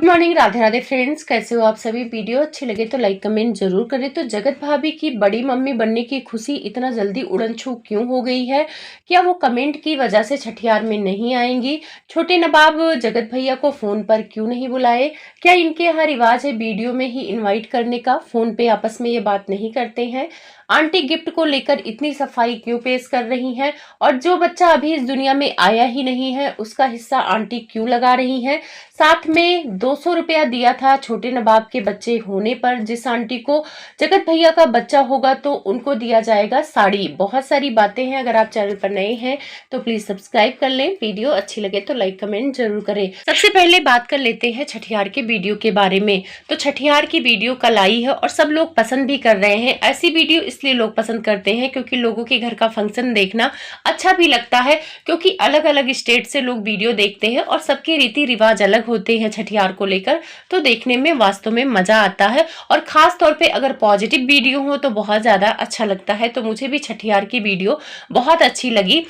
Good morning, Radhe Radhe friends. कैसे हो आप सभी। वीडियो अच्छी लगे तो लाइक कमेंट जरूर करें। तो जगत भाभी की बड़ी मम्मी बनने की खुशी इतना जल्दी उड़न छू क्यों हो गई है? क्या वो कमेंट की वजह से छठियार में नहीं आएंगी? छोटे नवाब जगत भैया को फोन पर क्यों नहीं बुलाए? क्या इनके यहाँ रिवाज है वीडियो में ही इनवाइट करने का, फोन पे आपस में ये बात नहीं करते हैं? आंटी गिफ्ट को लेकर इतनी सफाई क्यों पेश कर रही हैं? और जो बच्चा अभी इस दुनिया में आया ही नहीं है उसका हिस्सा आंटी क्यों लगा रही हैं? साथ में 200 रुपया दिया था छोटे नवाब के बच्चे होने पर। जिस आंटी को जगत भैया का बच्चा होगा तो उनको दिया जाएगा साड़ी। बहुत सारी बातें हैं। अगर आप चैनल पर नए हैं तो प्लीज सब्सक्राइब कर लें। वीडियो अच्छी लगे तो लाइक कमेंट जरूर करें। सबसे पहले बात कर लेते हैं छठियार के वीडियो के बारे में। तो छठियार की वीडियो कल आई है और सब लोग पसंद भी कर रहे हैं। ऐसी वीडियो इसलिए लोग पसंद करते हैं क्योंकि लोगों के घर का फंक्शन देखना अच्छा भी लगता है, क्योंकि अलग अलग स्टेट से लोग वीडियो देखते हैं और सबके रीति रिवाज अलग होते हैं छठियार को लेकर। तो देखने में वास्तव में मजा आता है और खास तौर पे अगर पॉजिटिव वीडियो हो तो बहुत ज्यादा अच्छा लगता है। तो मुझे भी छठियार की वीडियो बहुत अच्छी लगी।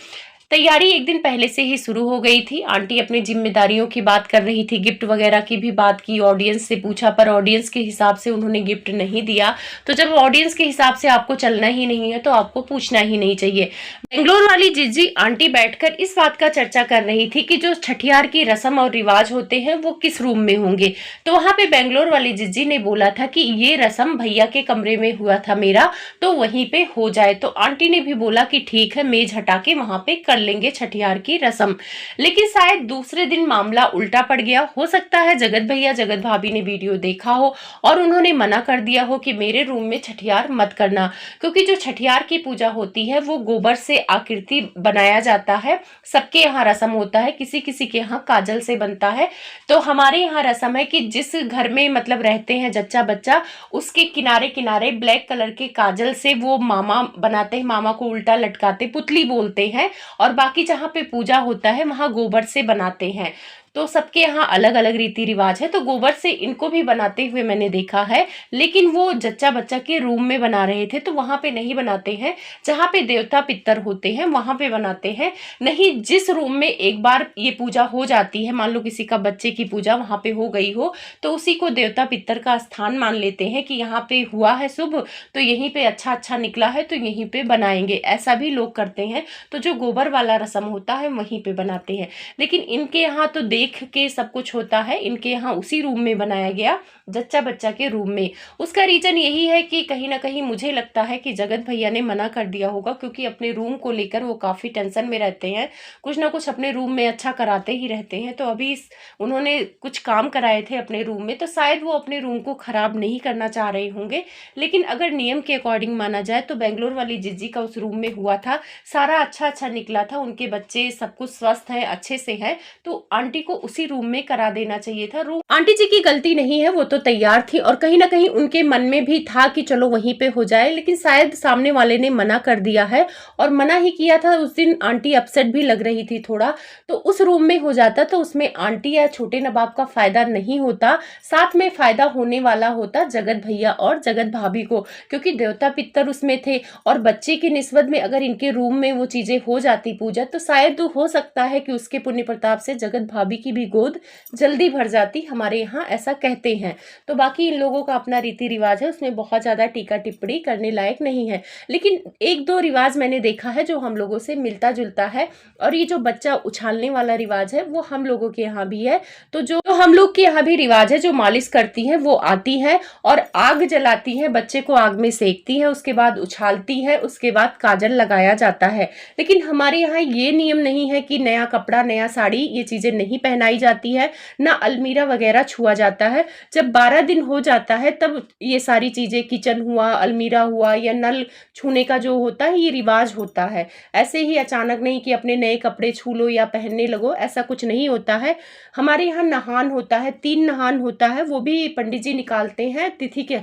तैयारी एक दिन पहले से ही शुरू हो गई थी। आंटी अपनी जिम्मेदारियों की बात कर रही थी, गिफ्ट वगैरह की भी बात की, ऑडियंस से पूछा पर ऑडियंस के हिसाब से उन्होंने गिफ्ट नहीं दिया। तो जब ऑडियंस के हिसाब से आपको चलना ही नहीं है तो आपको पूछना ही नहीं चाहिए। बेंगलोर वाली जिज्जी आंटी बैठकर इस बात का चर्चा कर रही थी कि जो छठियार की रस्म और रिवाज होते हैं वो किस रूम में होंगे। तो वहां पे बेंगलोर वाली जिज्जी ने बोला था कि ये रस्म भैया के कमरे में हुआ था मेरा, तो वहीं पे हो जाए। तो आंटी ने भी बोला कि ठीक है, मेज हटा के वहां पे कर लेंगे छठियार की रस्म। लेकिन शायद दूसरे दिन मामला उल्टा पड़ गया। हो सकता है जगत भैया जगत भाभी ने वीडियो देखा हो और उन्होंने मना कर दिया हो कि मेरे रूम में छठियार मत करना, क्योंकि जो छठियार की पूजा होती है वो गोबर से आकृति बनाया जाता है। सबके यहाँ रस्म होता है, किसी किसी के यहाँ काजल से बनता है। तो हमारे यहाँ रस्म है कि जिस घर में मतलब रहते हैं जच्चा बच्चा, उसके किनारे किनारे ब्लैक कलर के काजल से वो मामा बनाते हैं, मामा को उल्टा लटकाते, पुतली बोलते हैं। और बाकी जहाँ पे पूजा होता है वहां गोबर से बनाते हैं। तो सबके यहाँ अलग अलग रीति रिवाज है। तो गोबर से इनको भी बनाते हुए मैंने देखा है, लेकिन वो जच्चा बच्चा के रूम में बना रहे थे तो वहां पे नहीं बनाते हैं। जहाँ पे देवता पितर होते हैं वहां पे बनाते हैं। नहीं, जिस रूम में एक बार ये पूजा हो जाती है, मान लो किसी का बच्चे की पूजा वहां पे हो गई हो, तो उसी को देवता पितर का स्थान मान लेते हैं कि यहाँ पे हुआ है शुभ, तो यहीं पे अच्छा अच्छा निकला है तो यहीं पे बनाएंगे। ऐसा भी लोग करते हैं। तो जो गोबर वाला रस्म होता है वहीं पे बनाते हैं। लेकिन इनके यहाँ तो देख के सब कुछ होता है। इनके यहाँ उसी रूम में बनाया गया, जच्चा बच्चा के रूम में। उसका रीजन यही है कि कहीं ना कहीं मुझे लगता है कि जगत भैया ने मना कर दिया होगा, क्योंकि अपने रूम को लेकर वो काफी टेंशन में रहते हैं। कुछ ना कुछ अपने रूम में अच्छा कराते ही रहते हैं। तो अभी उन्होंने कुछ काम कराए थे अपने रूम में, तो शायद वो अपने रूम को खराब नहीं करना चाह रहे होंगे। लेकिन अगर नियम के अकॉर्डिंग माना जाए तो बेंगलोर वाली जिज्जी का उस रूम में हुआ था, सारा अच्छा अच्छा निकला था, उनके बच्चे सब कुछ स्वस्थ है, अच्छे से है। तो आंटी को उसी रूम में करा देना चाहिए था। रूम आंटी जी की गलती नहीं है, वो तो तैयार थी और कहीं ना कहीं उनके मन में भी था कि चलो वहीं पे हो जाए। लेकिन शायद सामने वाले ने मना कर दिया है, और मना ही किया था। उस दिन आंटी अपसेट भी लग रही थी थोड़ा। तो उस रूम में हो जाता तो उसमें आंटी या छोटे नवाब का फायदा नहीं होता, साथ में फायदा होने वाला होता जगत भैया और जगत भाभी को, क्योंकि देवता पितर उसमें थे। और बच्चे की निस्बत में अगर इनके रूम में वो चीजें हो जाती पूजा, तो शायद हो सकता है कि उसके पुण्य प्रताप से जगत भाभी की भी गोद जल्दी भर जाती। हमारे यहाँ ऐसा कहते हैं। तो बाकी इन लोगों का अपना रीति रिवाज है, उसमें बहुत ज्यादा टीका टिप्पणी करने लायक नहीं है। लेकिन एक दो रिवाज मैंने देखा है जो हम लोगों से मिलता जुलता है। और ये जो बच्चा उछालने वाला रिवाज है वो हम लोगों के यहाँ भी है। तो जो हम लोग के यहाँ भी रिवाज है, जो मालिश करती है वो आती है और आग जलाती है, बच्चे को आग में सेकती है, उसके बाद उछालती है, उसके बाद काजल लगाया जाता है। लेकिन हमारे यहाँ ये नियम नहीं है कि नया कपड़ा नया साड़ी ये चीजें नहीं पहनाई जाती है, ना अलमीरा वगैरह छुआ जाता है। जब 12 दिन हो जाता है तब ये सारी चीजें, किचन हुआ, अलमीरा हुआ या नल छूने का जो होता है ये रिवाज होता है। ऐसे ही अचानक नहीं कि अपने नए कपड़े छू लो या पहनने लगो, ऐसा कुछ नहीं होता है। हमारे यहाँ नहान होता है, 3 नहान होता है, वो भी पंडित जी निकालते हैं तिथि के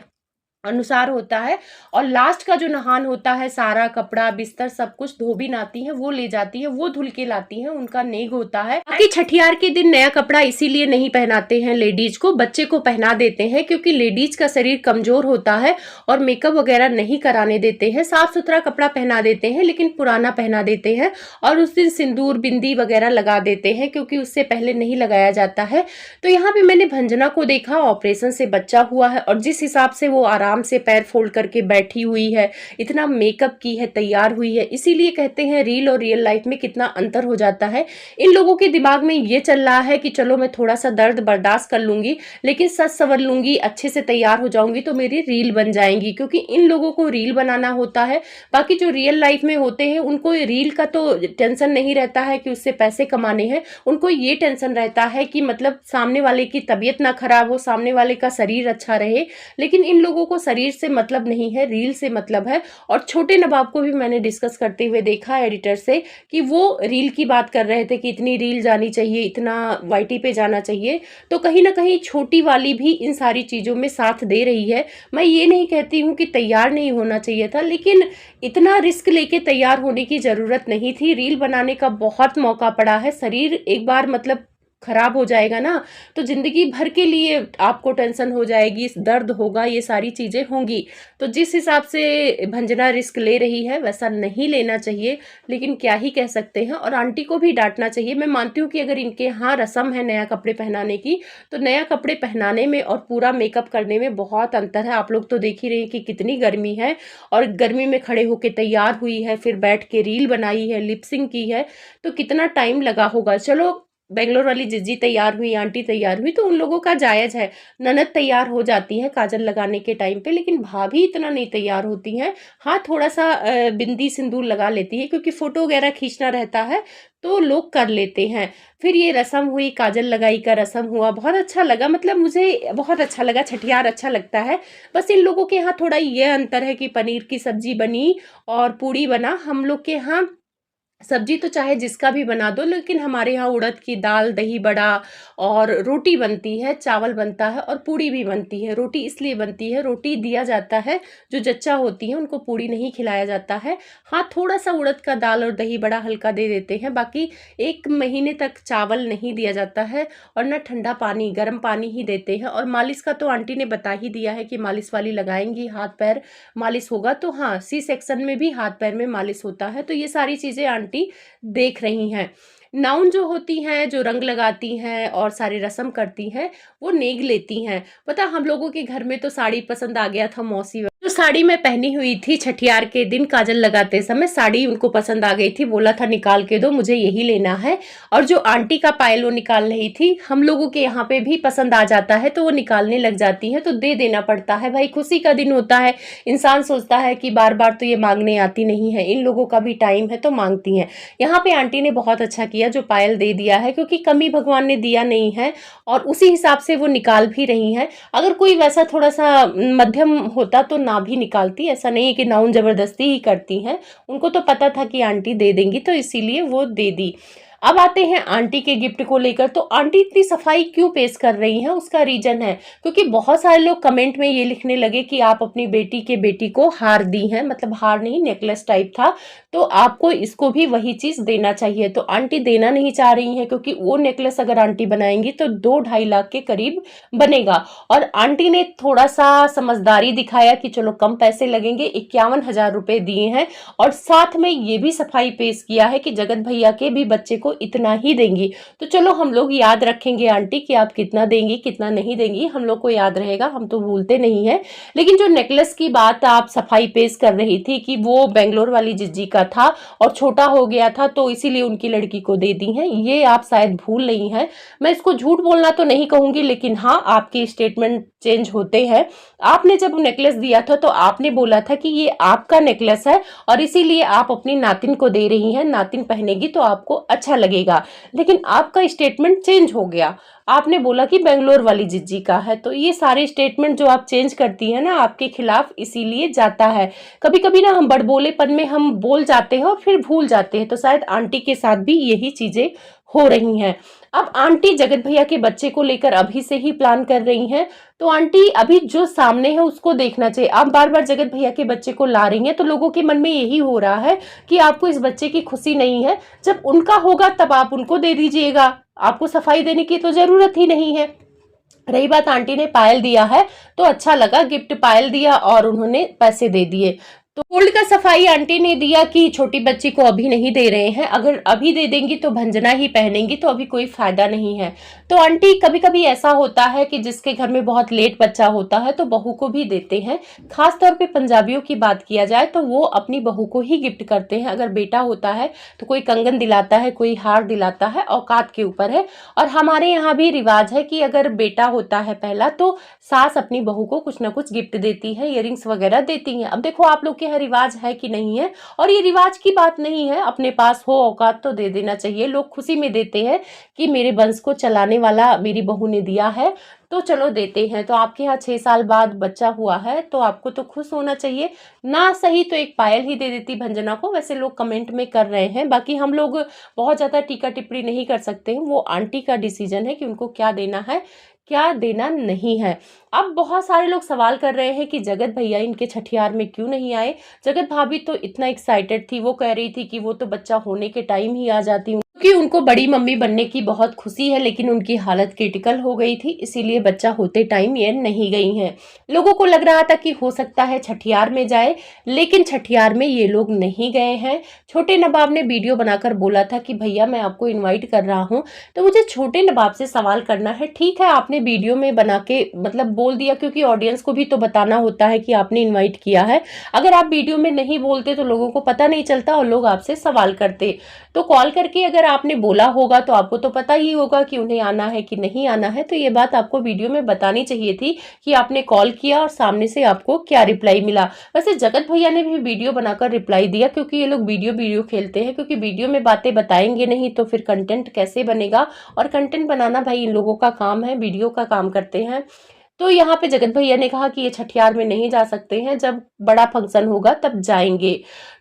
अनुसार होता है। और लास्ट का जो नहान होता है, सारा कपड़ा बिस्तर सब कुछ धोबी नाती है वो ले जाती है, वो धुल के लाती है, उनका नेग होता है। बाकी छठियार के दिन नया कपड़ा इसीलिए नहीं पहनाते हैं लेडीज को, बच्चे को पहना देते हैं क्योंकि लेडीज का शरीर कमजोर होता है और मेकअप वगैरह नहीं कराने देते हैं। साफ सुथरा कपड़ा पहना देते हैं लेकिन पुराना पहना देते हैं, और उस दिन सिंदूर बिंदी वगैरह लगा देते हैं क्योंकि उससे पहले नहीं लगाया जाता है। तो यहाँ पे मैंने भंजना को देखा, ऑपरेशन से बच्चा हुआ है और जिस हिसाब से वो आराम से पैर फोल्ड करके बैठी हुई है, इतना मेकअप की है, तैयार हुई है। इसीलिए कहते हैं रील और रियल लाइफ में कितना अंतर हो जाता है। इन लोगों के दिमाग में ये चल रहा है कि चलो मैं थोड़ा सा दर्द बर्दाश्त कर लूंगी, लेकिन सच संवर लूंगी, अच्छे से तैयार हो जाऊंगी तो मेरी रील बन जाएंगी, क्योंकि इन लोगों को रील बनाना होता है। बाकी जो रियल लाइफ में होते हैं उनको रील का तो टेंशन नहीं रहता है कि उससे पैसे कमाने हैं, उनको ये टेंशन रहता है कि मतलब सामने वाले की तबीयत ना खराब हो, सामने वाले का शरीर अच्छा रहे। लेकिन इन लोगों को शरीर से मतलब नहीं है, रील से मतलब है। और छोटे नवाब को भी मैंने डिस्कस करते हुए देखा एडिटर से कि वो रील की बात कर रहे थे कि इतनी रील जानी चाहिए, इतना वाईटी पे जाना चाहिए। तो कहीं ना कहीं छोटी वाली भी इन सारी चीज़ों में साथ दे रही है। मैं ये नहीं कहती हूँ कि तैयार नहीं होना चाहिए था, लेकिन इतना रिस्क लेके तैयार होने की ज़रूरत नहीं थी। रील बनाने का बहुत मौका पड़ा है, शरीर एक बार मतलब खराब हो जाएगा ना तो जिंदगी भर के लिए आपको टेंशन हो जाएगी, दर्द होगा, ये सारी चीजें होंगी। तो जिस हिसाब से भंजना रिस्क ले रही है वैसा नहीं लेना चाहिए, लेकिन क्या ही कह सकते हैं। और आंटी को भी डांटना चाहिए। मैं मानती हूँ कि अगर इनके यहाँ रस्म है नया कपड़े पहनाने की, तो नया कपड़े पहनाने में और पूरा मेकअप करने में बहुत अंतर है। आप लोग तो देख ही रहे हैं कि कितनी गर्मी है, और गर्मी में खड़े होके तैयार हुई है, फिर बैठ के रील बनाई है, लिपसिंग की है, तो कितना टाइम लगा होगा। चलो बेंगलोर वाली जिज्जी तैयार हुई, आंटी तैयार हुई, तो उन लोगों का जायज है। ननद तैयार हो जाती है काजल लगाने के टाइम पे, लेकिन भाभी इतना नहीं तैयार होती हैं। हाँ, थोड़ा सा बिंदी सिंदूर लगा लेती है क्योंकि फोटो वगैरह खींचना रहता है तो लोग कर लेते हैं। फिर ये रस्म हुई, काजल लगाई का रस्म हुआ, बहुत अच्छा लगा, मतलब मुझे बहुत अच्छा लगा। छठियार अच्छा लगता है। बस इन लोगों के यहाँ थोड़ा ये अंतर है कि पनीर की सब्जी बनी और पूड़ी बना। हम लोग के यहाँ सब्जी तो चाहे जिसका भी बना दो, लेकिन हमारे यहाँ उड़द की दाल, दही बड़ा और रोटी बनती है, चावल बनता है और पूड़ी भी बनती है। रोटी इसलिए बनती है, रोटी दिया जाता है, जो जच्चा होती है उनको पूड़ी नहीं खिलाया जाता है। हाँ, थोड़ा सा उड़द का दाल और दही बड़ा हल्का दे देते हैं, बाकी 1 महीने तक चावल नहीं दिया जाता है। और ना ठंडा पानी, गर्म पानी ही देते हैं। और मालिश का तो आंटी ने बता ही दिया है कि मालिश वाली लगाएंगी, हाथ पैर मालिश होगा। तो हाँ, सी सेक्शन में भी हाथ पैर में मालिश होता है। तो ये सारी चीज़ें आंटी देख रही हैं। नाउन जो होती हैं, जो रंग लगाती हैं और सारी रस्म करती हैं, वो नेग लेती हैं। पता, हम लोगों के घर में तो साड़ी पसंद आ गया था। मौसी जो साड़ी मैं पहनी हुई थी छठियार के दिन काजल लगाते समय, साड़ी उनको पसंद आ गई थी, बोला था निकाल के दो, मुझे यही लेना है। और जो आंटी का पायल वो निकाल रही थी, हम लोगों के यहाँ पे भी पसंद आ जाता है तो वो निकालने लग जाती है, तो दे देना पड़ता है भाई, खुशी का दिन होता है। इंसान सोचता है कि बार बार तो ये मांगने आती नहीं है, इन लोगों का भी टाइम है तो मांगती हैं। यहाँ पे आंटी ने बहुत अच्छा किया जो पायल दे दिया है, क्योंकि कमी भगवान ने दिया नहीं है और उसी हिसाब से वो निकाल भी रही हैं। अगर कोई वैसा थोड़ा सा मध्यम होता तो ना भी निकालती, ऐसा नहीं है कि नाउन जबरदस्ती ही करती हैं। उनको तो पता था कि आंटी दे देंगी तो इसीलिए वो दे दी। अब आते हैं आंटी के गिफ्ट को लेकर। तो आंटी इतनी सफाई क्यों पेश कर रही हैं, उसका रीजन है क्योंकि बहुत सारे लोग कमेंट में ये लिखने लगे कि आप अपनी बेटी को हार दी हैं, मतलब हार नहीं, नेकलेस टाइप था, तो आपको इसको भी वही चीज देना चाहिए। तो आंटी देना नहीं चाह रही हैं क्योंकि वो नेकलेस अगर आंटी बनाएंगी तो 2-2.5 लाख के करीब बनेगा। और आंटी ने थोड़ा सा समझदारी दिखाया कि चलो कम पैसे लगेंगे, 51,000 रुपए दिए हैं। और साथ में ये भी सफाई पेश किया है कि जगत भैया के भी बच्चे को इतना ही देंगी। तो चलो हम लोग याद रखेंगे आंटी कि आप कितना देंगी कितना नहीं देंगी, हम लोग को याद रहेगा, हम तो भूलते नहीं है। लेकिन जो नेकलेस की बात आप सफाई पेश कर रही थी कि वो बेंगलोर वाली जिज्जी का था और छोटा हो गया था तो इसीलिए उनकी लड़की को दे दी है, ये आप शायद भूल नहीं है। मैं इसको झूठ बोलना तो नहीं कहूंगी, लेकिन हाँ, आपके स्टेटमेंट चेंज होते हैं। आपने जब नेकलेस दिया था तो आपने बोला था कि ये आपका नेकलेस है और इसीलिए आप अपनी नातिन को दे रही हैं, नातिन पहनेगी तो आपको अच्छा लगेगा। लेकिन आपका स्टेटमेंट चेंज हो गया, आपने बोला कि बेंगलोर वाली जिज्जी का है। तो ये सारे स्टेटमेंट जो आप चेंज करती है ना, आपके खिलाफ इसीलिए जाता है। कभी कभी ना हम बड़बोलेपन में हम बोल जाते हैं और फिर भूल जाते हैं, तो शायद आंटी के साथ भी यही चीजें हो रही हैं। अब आंटी जगत भैया के बच्चे को लेकर अभी से ही प्लान कर रही हैं। तो आंटी अभी जो सामने है उसको देखना चाहिए। आप बार बार जगत भैया के बच्चे को ला रही हैं तो लोगों के मन में यही हो रहा है कि आपको इस बच्चे की खुशी नहीं है। जब उनका होगा तब आप उनको दे दीजिएगा, आपको सफाई देने की तो जरूरत ही नहीं है। रही बात आंटी ने पायल दिया है तो अच्छा लगा, गिफ्ट पायल दिया और उन्होंने पैसे दे दिए। तो गोल्ड का सफाई आंटी ने दिया कि छोटी बच्ची को अभी नहीं दे रहे हैं, अगर अभी दे देंगी तो भंजना ही पहनेंगी, तो अभी कोई फायदा नहीं है। तो आंटी कभी कभी ऐसा होता है कि जिसके घर में बहुत लेट बच्चा होता है तो बहू को भी देते हैं। खास तौर पे पंजाबियों की बात किया जाए तो वो अपनी बहू को ही गिफ्ट करते हैं। अगर बेटा होता है तो कोई कंगन दिलाता है, कोई हार दिलाता है, औकात के ऊपर है। और हमारे यहाँ भी रिवाज है कि अगर बेटा होता है पहला तो सास अपनी बहू को कुछ ना कुछ गिफ्ट देती है, इयरिंग्स वगैरह देती हैं। अब देखो आप लोग के यहाँ रिवाज है कि नहीं है, और ये रिवाज की बात नहीं है, अपने पास हो औकात तो दे देना चाहिए। लोग खुशी में देते हैं कि मेरे वंश को चलाने वाला मेरी बहू ने दिया है तो चलो देते हैं। तो आपके यहाँ 6 साल बाद बच्चा हुआ है तो आपको तो खुश होना चाहिए, ना सही तो एक पायल ही दे देती भंजना को। वैसे लोग कमेंट में कर रहे हैं, बाकी हम लोग बहुत ज़्यादा टीका टिप्पणी नहीं कर सकते हैं, वो आंटी का डिसीजन है कि उनको क्या देना है क्या देना नहीं है। अब बहुत सारे लोग सवाल कर रहे हैं कि जगत भैया इनके छठियार में क्यों नहीं आए। जगत भाभी तो इतना एक्साइटेड थी, वो कह रही थी कि वो तो बच्चा होने के टाइम ही आ जाती, क्योंकि उनको बड़ी मम्मी बनने की बहुत खुशी है, लेकिन उनकी हालत क्रिटिकल हो गई थी, इसीलिए बच्चा होते टाइम ये नहीं गई हैं। लोगों को लग रहा था कि हो सकता है छठियार में जाए, लेकिन छठियार में ये लोग नहीं गए हैं। छोटे नवाब ने वीडियो बनाकर बोला था कि भैया मैं आपको इन्वाइट कर रहा हूँ। तो मुझे छोटे नवाब से सवाल करना है, ठीक है आपने वीडियो में बना के मतलब बोल दिया, क्योंकि ऑडियंस को भी तो बताना होता है कि आपने इन्वाइट किया है। अगर आप वीडियो में नहीं बोलते तो लोगों को पता नहीं चलता और लोग आपसे सवाल करते। तो कॉल करके अगर आपने बोला होगा तो आपको तो पता ही होगा कि उन्हें आना है कि नहीं आना है। तो ये बात आपको वीडियो में बतानी चाहिए थी कि आपने कॉल किया और सामने से आपको क्या रिप्लाई मिला। वैसे जगत भैया ने भी वीडियो बनाकर रिप्लाई दिया, क्योंकि ये लोग वीडियो खेलते हैं, क्योंकि वीडियो में बातें बताएंगे नहीं तो फिर कंटेंट कैसे बनेगा। और कंटेंट बनाना भाई इन लोगों का काम है, वीडियो का काम करते हैं। तो यहाँ पे जगत भैया ने कहा कि ये छठियार में नहीं जा सकते हैं, जब बड़ा फंक्शन होगा तब जाएंगे।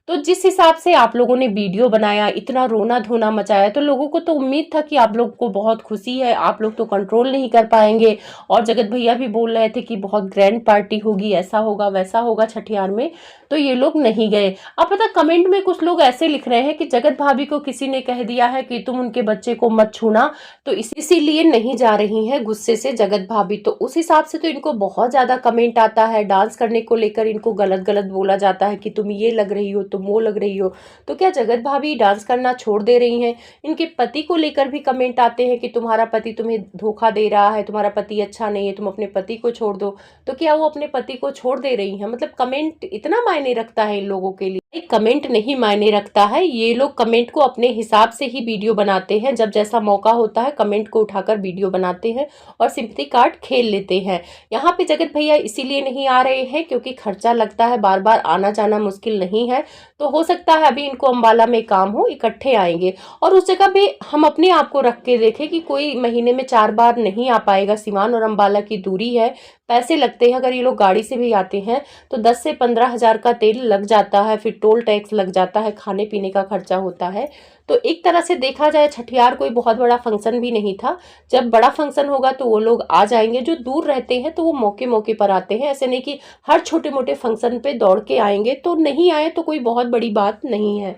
तो जिस हिसाब से आप लोगों ने वीडियो बनाया, इतना रोना धोना मचाया, तो लोगों को तो उम्मीद था कि आप लोग को बहुत खुशी है, आप लोग तो कंट्रोल नहीं कर पाएंगे। और जगत भैया भी बोल रहे थे कि बहुत ग्रैंड पार्टी होगी, ऐसा होगा वैसा होगा छठियार में, तो ये लोग नहीं गए। अब पता कमेंट में कुछ लोग ऐसे लिख रहे हैं कि जगत भाभी को किसी ने कह दिया है कि तुम उनके बच्चे को मत छूना, तो इसीलिए नहीं जा रही हैं गुस्से से जगत भाभी। तो उस हिसाब से तो इनको बहुत ज्यादा कमेंट आता है, डांस करने को लेकर इनको गलत गलत बोला जाता है कि तुम ये लग रही हो, तुम वो लग रही हो। तो क्या जगत भाभी डांस करना छोड़ दे रही हैं? इनके पति को लेकर भी कमेंट आते हैं कि तुम्हारा पति तुम्हें धोखा दे रहा है, तुम्हारा पति अच्छा नहीं है, तुम अपने पति को छोड़ दो। तो क्या वो अपने पति को छोड़ दे रही हैं? मतलब कमेंट इतना मायने रखता है इन लोगों के लिए? कमेंट नहीं मायने रखता है, ये लोग कमेंट को अपने हिसाब से ही वीडियो बनाते हैं। जब जैसा मौका होता है कमेंट को उठाकर वीडियो बनाते हैं और सिंपैथी कार्ड खेल लेते हैं। यहाँ पे जगत भैया इसीलिए नहीं आ रहे हैं क्योंकि खर्चा लगता है, बार बार आना जाना मुश्किल नहीं है। तो हो सकता है अभी इनको अम्बाला में काम हो, इकट्ठे आएंगे। और उस जगह पे हम अपने आप को रख के देखें कि कोई महीने में 4 बार नहीं आ पाएगा। सिवान और अम्बाला की दूरी है, पैसे लगते हैं। अगर ये लोग गाड़ी से भी आते हैं तो 10 से 15 हजार का तेल लग जाता है, फिर टोल टैक्स लग जाता है, खाने पीने का खर्चा होता है। तो एक तरह से देखा जाए छठियार कोई बहुत बड़ा फंक्शन भी नहीं था। जब बड़ा फंक्शन होगा तो वो लोग आ जाएंगे। जो दूर रहते हैं तो वो मौके मौके पर आते हैं, ऐसे नहीं कि हर छोटे मोटे फंक्शन पे दौड़ के आएंगे। तो नहीं आए तो कोई बहुत बड़ी बात नहीं है।